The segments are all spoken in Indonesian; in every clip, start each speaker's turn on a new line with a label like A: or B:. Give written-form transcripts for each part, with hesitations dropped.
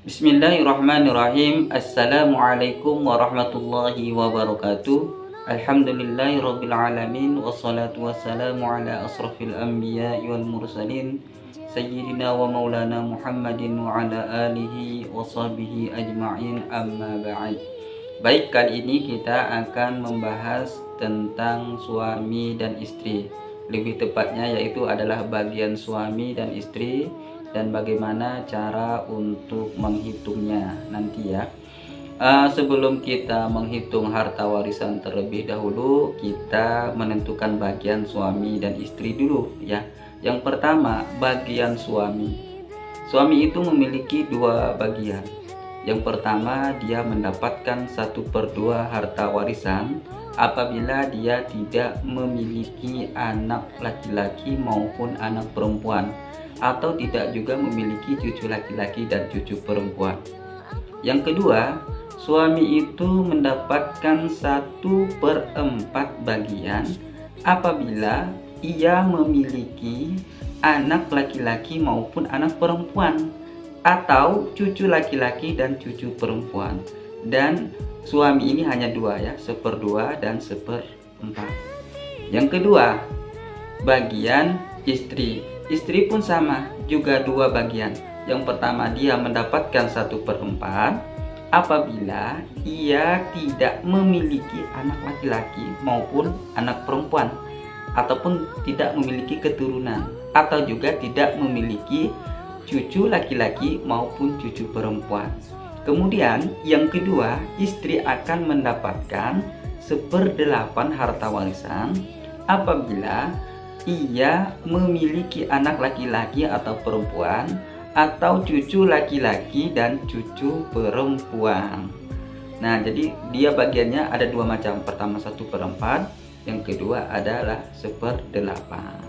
A: Bismillahirrahmanirrahim. Assalamualaikum warahmatullahi wabarakatuh. Alhamdulillahirabbil alamin wassalatu wassalamu ala asrofil anbiya'i wal mursalin sayyidina wa maulana Muhammadin wa ala alihi wa sahbihi ajma'in, amma ba'd. Baik, kali ini kita akan membahas tentang suami dan istri. Lebih tepatnya yaitu adalah bagian suami dan istri dan bagaimana cara untuk menghitungnya nanti ya. Sebelum kita menghitung harta warisan terlebih dahulu, kita menentukan bagian suami dan istri dulu ya. Yang pertama, bagian suami. Suami itu memiliki dua bagian. Yang pertama, dia mendapatkan 1/2 harta warisan apabila dia tidak memiliki anak laki-laki maupun anak perempuan, atau tidak juga memiliki cucu laki-laki dan cucu perempuan. Yang kedua, suami itu mendapatkan 1/4 bagian apabila ia memiliki anak laki-laki maupun anak perempuan, atau cucu laki-laki dan cucu perempuan. Dan suami ini hanya dua ya, 1/2 dan 1/4. Yang kedua, bagian istri. Istri pun sama, juga dua bagian. Yang pertama, dia mendapatkan 1/4 apabila ia tidak memiliki anak laki-laki maupun anak perempuan, ataupun tidak memiliki keturunan, atau juga tidak memiliki cucu laki-laki maupun cucu perempuan. Kemudian yang kedua, istri akan mendapatkan 1/8 harta warisan apabila ia memiliki anak laki-laki atau perempuan, atau cucu laki-laki dan cucu perempuan. Nah, jadi dia bagiannya ada dua macam. Pertama 1/4, yang kedua adalah 1/8.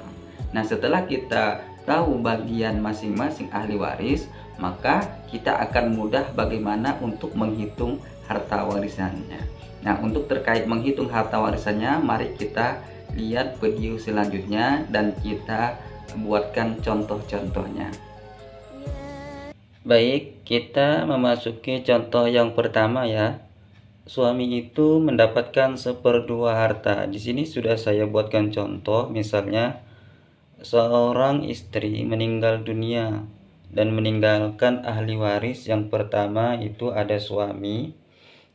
A: Nah, setelah kita tahu bagian masing-masing ahli waris, maka kita akan mudah bagaimana untuk menghitung harta warisannya. Nah, untuk terkait menghitung harta warisannya, mari kita lihat video selanjutnya dan kita buatkan contoh-contohnya. Baik, kita memasuki contoh yang pertama ya. Suami itu mendapatkan 1/2 harta. Di sini sudah saya buatkan contoh, misalnya seorang istri meninggal dunia dan meninggalkan ahli waris. Yang pertama itu ada suami,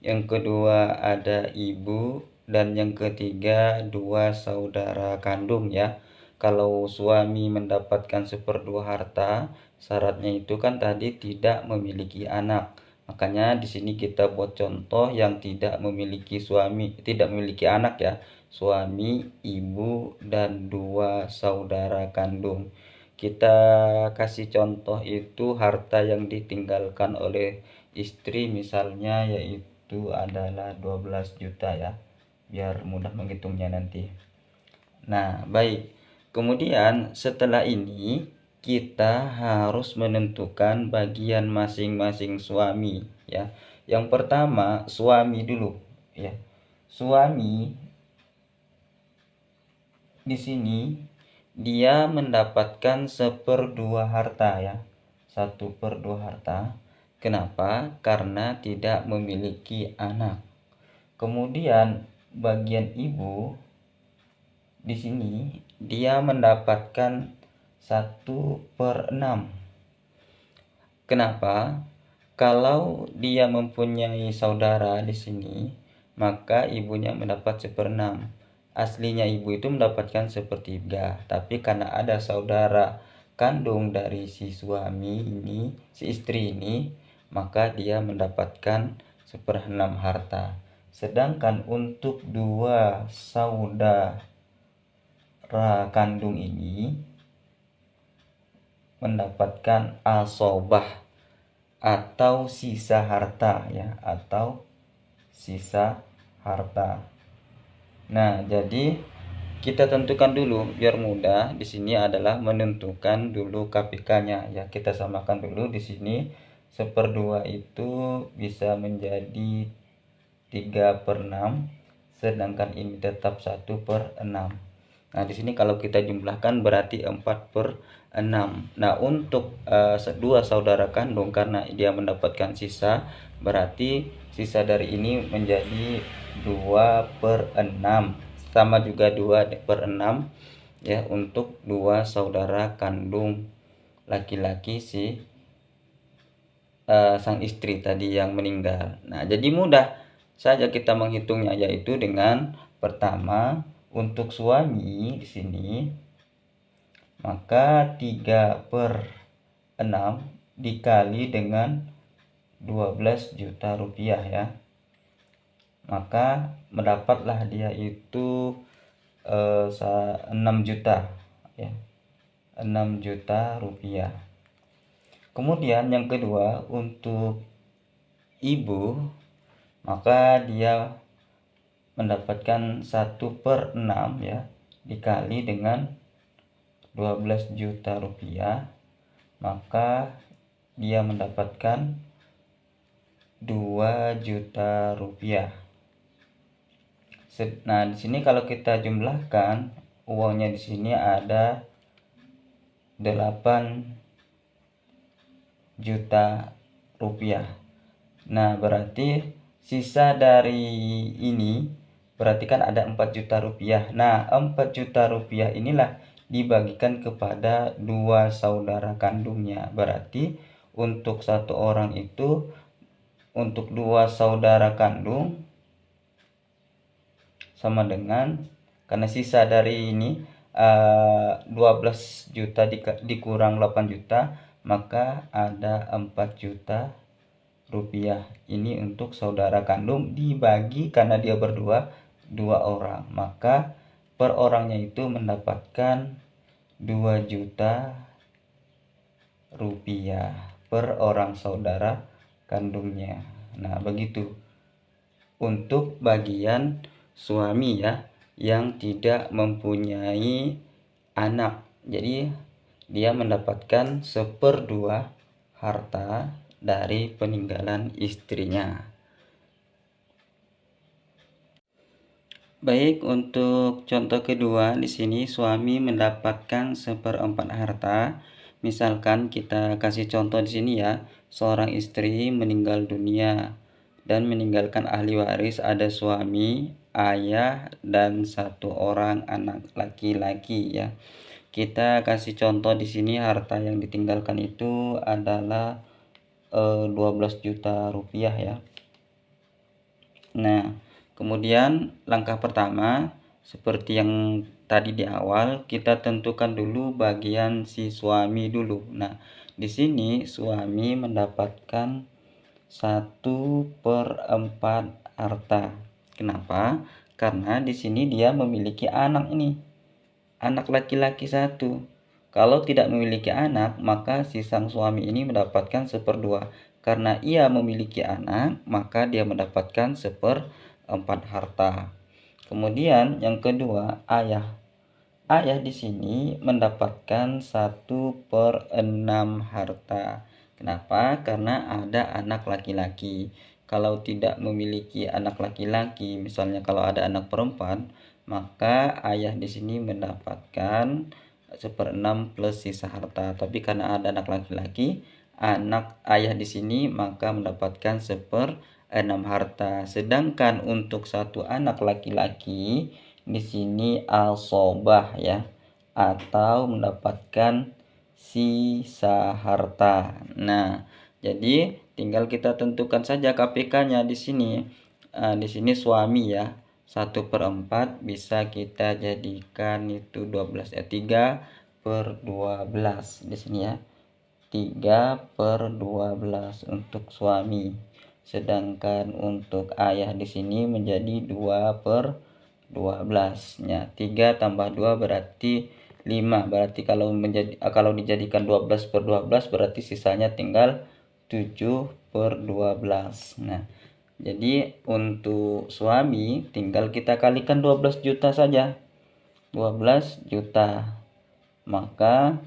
A: yang kedua ada ibu, dan yang ketiga 2 saudara kandung ya. Kalau suami mendapatkan 1/2 harta, syaratnya itu kan tadi tidak memiliki anak. Makanya di sini kita buat contoh yang tidak memiliki suami, tidak memiliki anak ya. Suami, ibu, dan 2 saudara kandung. Kita kasih contoh itu harta yang ditinggalkan oleh istri, misalnya yaitu adalah 12 juta ya, biar mudah menghitungnya nanti. Nah, baik. Kemudian setelah ini kita harus menentukan bagian masing-masing suami ya. Yang pertama, suami dulu ya. Suami di sini dia mendapatkan 1/2 harta ya. 1/2 harta. Kenapa? Karena tidak memiliki anak. Kemudian bagian ibu di sini dia mendapatkan 1/6. Kenapa? Kalau dia mempunyai saudara di sini, maka ibunya mendapat 1/6. Aslinya ibu itu mendapatkan 1/3, tapi karena ada saudara kandung dari si suami ini, si istri ini, maka dia mendapatkan 1/6 harta. Sedangkan untuk 2 saudara kandung ini mendapatkan asobah atau sisa harta ya, atau sisa harta. Nah, jadi kita tentukan dulu biar mudah. Di sini adalah menentukan dulu KPK-nya ya. Kita samakan dulu di sini 1/2 itu bisa menjadi 3/6, sedangkan ini tetap 1/6. Nah, di sini kalau kita jumlahkan berarti 4/6. Nah, untuk dua saudara kandung karena dia mendapatkan sisa, berarti sisa dari ini menjadi 2/6. Sama juga 2/6 ya untuk dua saudara kandung laki-laki sang istri tadi yang meninggal. Nah, jadi mudah saja kita menghitungnya, yaitu dengan pertama untuk suami di sini maka 3/6 dikali dengan 12 juta rupiah ya. Maka mendapatlah dia itu 6 juta ya. 6 juta rupiah. Kemudian yang kedua untuk ibu, maka dia mendapatkan 1/6 ya dikali dengan 12 juta rupiah, maka dia mendapatkan 2 juta rupiah. Nah, di sini kalau kita jumlahkan uangnya di sini ada 8 juta rupiah. Nah, berarti sisa dari ini berarti kan ada 4 juta rupiah. Nah, 4 juta rupiah inilah dibagikan kepada dua saudara kandungnya. Berarti untuk satu orang itu, untuk dua saudara kandung sama dengan, karena sisa dari ini 12 juta dikurang 8 juta, maka ada 4 juta rupiah. Ini untuk saudara kandung dibagi karena dia berdua, dua orang, maka per orangnya itu mendapatkan 2 juta rupiah per orang saudara kandungnya. Nah, begitu untuk bagian suami ya yang tidak mempunyai anak. Jadi dia mendapatkan 1/2 harta dari peninggalan istrinya. Baik, untuk contoh kedua di sini suami mendapatkan 1/4 harta. Misalkan kita kasih contoh di sini ya, seorang istri meninggal dunia dan meninggalkan ahli waris ada suami, ayah, dan satu orang anak laki-laki ya. Kita kasih contoh di sini harta yang ditinggalkan itu adalah 12 juta rupiah ya. Nah, kemudian langkah pertama seperti yang tadi di awal, kita tentukan dulu bagian si suami dulu. Nah, di sini suami mendapatkan 1/4 harta. Kenapa? Karena di sini dia memiliki anak ini. Anak laki-laki 1. Kalau tidak memiliki anak, maka si sang suami ini mendapatkan 1/2. Karena ia memiliki anak, maka dia mendapatkan 1/4 harta. Kemudian yang kedua, ayah. Ayah di sini mendapatkan 1/6 harta. Kenapa? Karena ada anak laki-laki. Kalau tidak memiliki anak laki-laki, misalnya kalau ada anak perempuan, maka ayah di sini mendapatkan 1/6 plus sisa harta. Tapi karena ada anak laki-laki, anak ayah di sini maka mendapatkan 1/6 harta. Sedangkan untuk satu anak laki-laki di sini asobah ya, atau mendapatkan sisa harta. Nah, jadi tinggal kita tentukan saja KPK-nya di sini. Di sini suami ya, 1/4 bisa kita jadikan itu 12 3/12 di sini ya. 3/12 untuk suami. Sedangkan untuk ayah di sini menjadi 2/12. Ya, 3 tambah 2 berarti 5. Berarti kalau dijadikan 12/12 berarti sisanya tinggal 7/12. Nah, jadi untuk suami tinggal kita kalikan 12 juta saja. 12 juta. Maka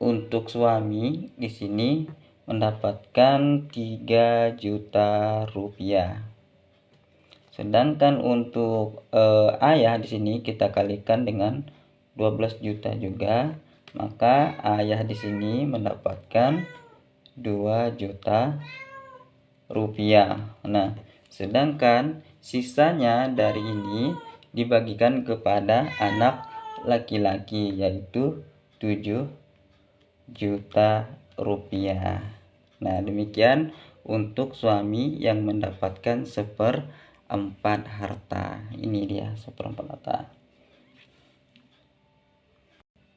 A: untuk suami di sini mendapatkan 3 juta rupiah. Sedangkan untuk ayah di sini kita kalikan dengan 12 juta juga, maka ayah di sini mendapatkan 2 juta rupiah. Nah, sedangkan sisanya dari ini dibagikan kepada anak laki-laki, yaitu 7 juta rupiah. Nah, demikian untuk suami yang mendapatkan 1/4 harta. Ini dia 1/4 harta.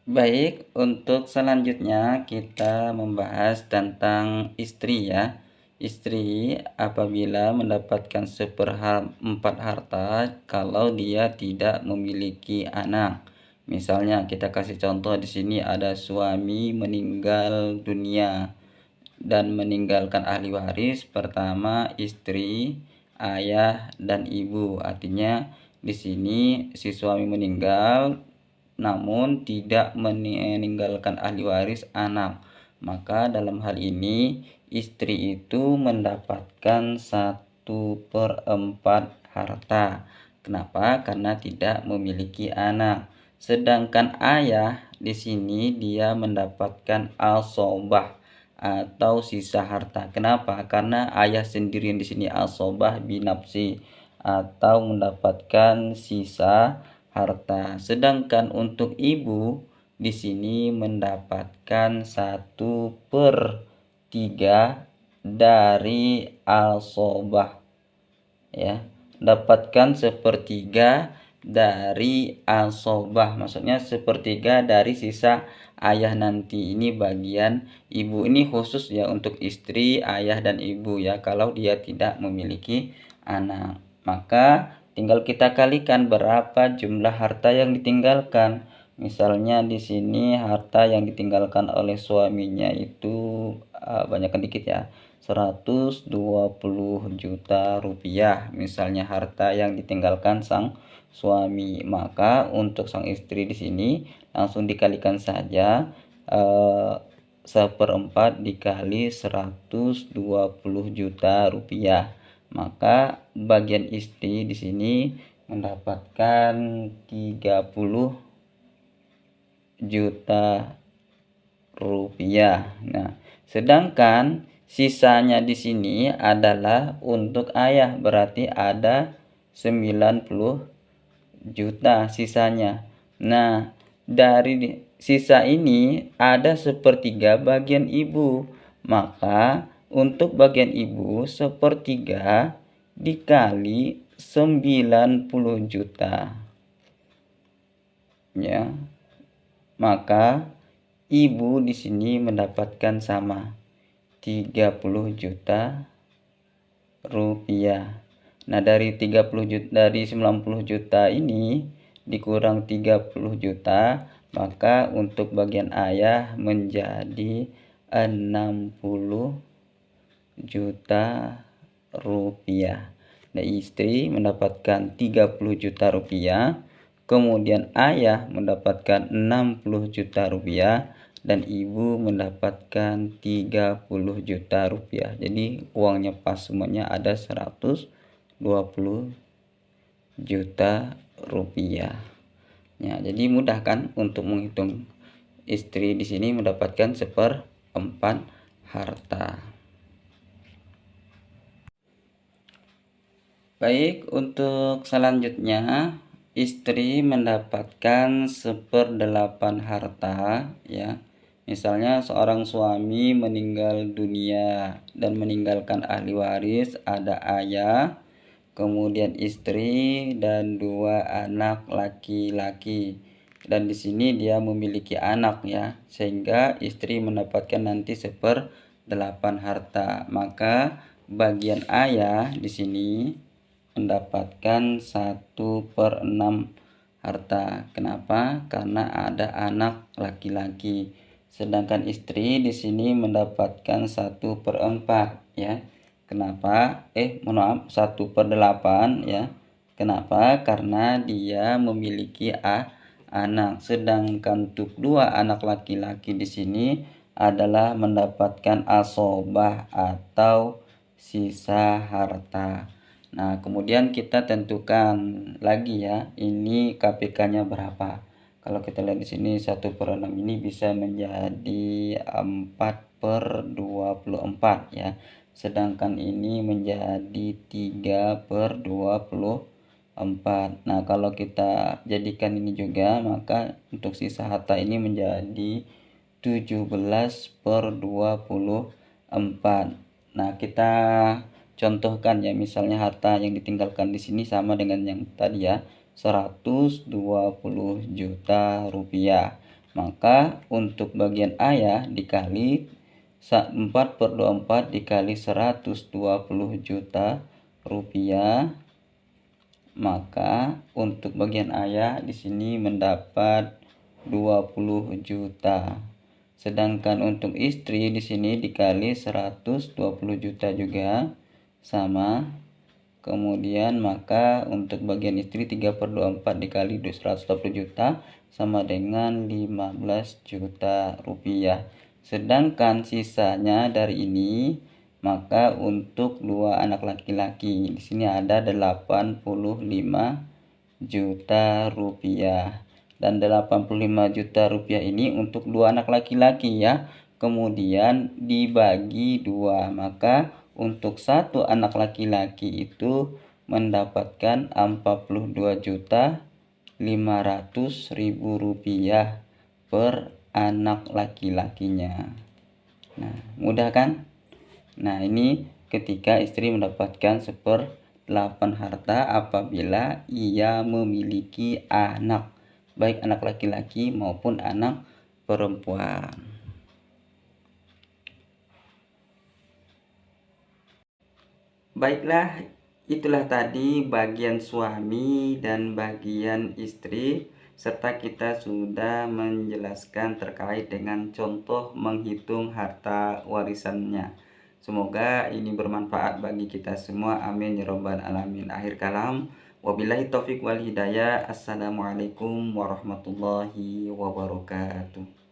A: Baik, untuk selanjutnya kita membahas tentang istri ya. Istri apabila mendapatkan 1/4 harta kalau dia tidak memiliki anak. Misalnya kita kasih contoh di sini ada suami meninggal dunia dan meninggalkan ahli waris pertama istri, ayah, dan ibu. Artinya di sini si suami meninggal namun tidak meninggalkan ahli waris anak. Maka dalam hal ini istri itu mendapatkan 1/4 harta. Kenapa? Karena tidak memiliki anak. Sedangkan ayah di sini dia mendapatkan asobah atau sisa harta. Kenapa? Karena ayah sendiri di sini asobah binafsi atau mendapatkan sisa harta. Sedangkan untuk ibu di sini mendapatkan 1/3 dari asobah ya. Dapatkan 1/3 dari asobah, maksudnya 1/3 dari sisa ayah nanti. Ini bagian ibu, ini khusus ya untuk istri, ayah, dan ibu ya, kalau dia tidak memiliki anak. Maka tinggal kita kalikan berapa jumlah harta yang ditinggalkan. Misalnya di sini harta yang ditinggalkan oleh suaminya itu banyakkan dikit ya, 120 juta rupiah misalnya harta yang ditinggalkan sang suami. Maka untuk sang istri di sini langsung dikalikan saja 1/4 dikali 120 juta rupiah. Maka bagian istri di sini mendapatkan 30 juta rupiah. Nah, sedangkan sisanya di sini adalah untuk ayah, berarti ada 90 juta sisanya. Nah, dari sisa ini ada 1/3 bagian ibu. Maka untuk bagian ibu 1/3 dikali 90 juta. Ya. Maka ibu di sini mendapatkan sama 30 juta rupiah. Nah, dari 30 juta, dari 90 juta ini dikurang 30 juta, maka untuk bagian ayah menjadi 60 juta rupiah. Nah, istri mendapatkan 30 juta rupiah, kemudian ayah mendapatkan 60 juta rupiah, dan ibu mendapatkan 30 juta rupiah. Jadi uangnya pas semuanya ada 120 juta rupiah. Ya, jadi mudah kan untuk menghitung. Istri di sini mendapatkan 1/4 harta. Baik, untuk selanjutnya istri mendapatkan 1/8 harta ya. Misalnya seorang suami meninggal dunia dan meninggalkan ahli waris, ada ayah, kemudian istri, dan 2 anak laki-laki. Dan di sini dia memiliki anak ya, sehingga istri mendapatkan nanti 1/8 harta. Maka bagian ayah di sini mendapatkan 1/6 harta. Kenapa? Karena ada anak laki-laki. Sedangkan istri di sini mendapatkan 1/4 ya. Kenapa? Mohon maaf, 1/8 ya. Kenapa? Karena dia memiliki anak. Sedangkan untuk 2 anak laki-laki di sini adalah mendapatkan asobah atau sisa harta. Nah, kemudian kita tentukan lagi ya, ini KPK-nya berapa. Kalau kita lihat di sini 1/6 ini bisa menjadi 4/24 ya. Sedangkan ini menjadi 3/24. Nah, kalau kita jadikan ini juga, maka untuk sisa harta ini menjadi 17/24. Nah, kita contohkan ya, misalnya harta yang ditinggalkan di sini sama dengan yang tadi ya, 120 juta rupiah. Maka untuk bagian A ya dikali 4/24 dikali 120 juta rupiah. Maka untuk bagian A ya di sini mendapat 20 juta. Sedangkan untuk istri di sini dikali 120 juta juga sama. Kemudian maka untuk bagian istri 3/24 dikali 120 juta sama dengan 15 juta rupiah. Sedangkan sisanya dari ini, maka untuk dua anak laki-laki di sini ada 85 juta rupiah. Dan 85 juta rupiah ini untuk dua anak laki-laki ya. Kemudian dibagi dua, maka untuk satu anak laki-laki itu mendapatkan 42.500.000 rupiah per anak laki-lakinya. Nah, mudah kan? Nah, ini ketika istri mendapatkan 1/8 harta apabila ia memiliki anak, baik anak laki-laki maupun anak perempuan. Baiklah, itulah tadi bagian suami dan bagian istri, serta kita sudah menjelaskan terkait dengan contoh menghitung harta warisannya. Semoga ini bermanfaat bagi kita semua. Amin ya robbal alamin. Akhir kalam. Wabillahi taufik wal hidayah. Assalamualaikum warahmatullahi wabarakatuh.